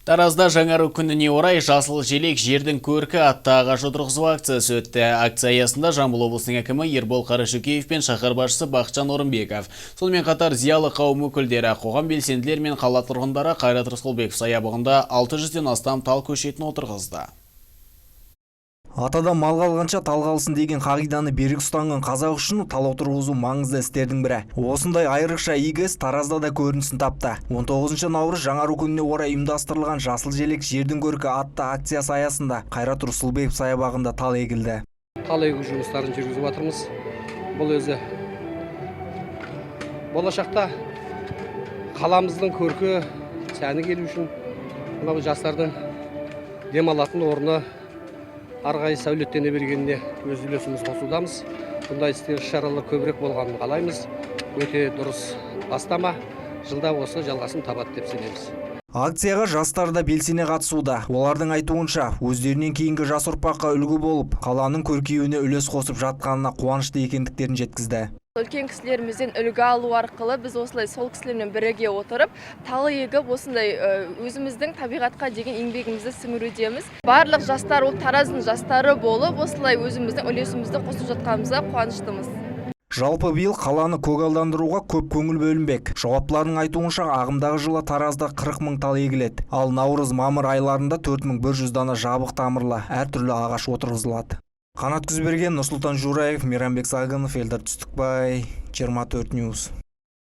Таразда жаңару күніне орай жасыл желек жердің көркі атты ағаш отырғызу акциясы өтті. Акция аясында Жамбыл облысының әкімі Ербол Қарашөкеев пен шаһар басшысы Бақытжан Орынбеков, сонымен қатар зиялы қауым өкілдері, қоғам белсенділері мен қала тұрғындары Қайрат Рысқұлбеков саябағында 600-ден астам тал көшетін отырғызды. Атадан мал қалғанша тал қалсын деген қағиданы берік ұстанған қазақ үшін тал отырғызу маңызды істердің бірі. Осындай айрықша игі іс Таразда да көрінісін тапты. 19 наурыз жаңару күніне орай ұйымдастырылған жасыл желек жердің көркі атты акциясы аясында Қайрат Рысқұлбеков саябағында тал егілді. Тал егу жұмыстарын жүргізіп жатырмыз. Бұл өзі болашақта қаламыздың көркі сәні келу үшін мынау жастардың демалатын орны арғай сәулеттене бергеніне өз үлесіміз қосудамыз. Бұндай іс-шаралар көбірек болғанын қалаймыз. Өте дұрыс бастама. Жылда осы жалғасын табады деп сенеміз. Акцияға жастар да белсене қатысуда. Олардың айтуынша, өздерінен кейінгі жас ұрпаққа үлгі болып, қаланың көркеюіне үлес қосып жатқанына қуанышты екендіктерін жеткізді. Үлкен кісілерімізден үлгі алу арқылы біз осылай сол кісілермен біріге отырып, тал егіп осындай өзіміздің табиғатқа деген еңбегімізді сіңірудеміз. Барлық жастар ол Тараздың жастары болып, осылай өзіміздің үлесімізді қосып жатқанымызға қуаныштымыз. Жалпы биыл қаланы көгалдандыруға көп көңіл бөлінбек. Жауаптылардың айтуынша ағымдағы жылы Таразда 40 мың тал егіледі. Ал наурыз-мамыр айларында 4100 дана жабық тамырлы әртүрлі ағаш отырғызылады. Қанат Күзберген, Нұрсұлтан Жураев, Мейрамбек Сағынов, Элдар Түстікбай, 24 News.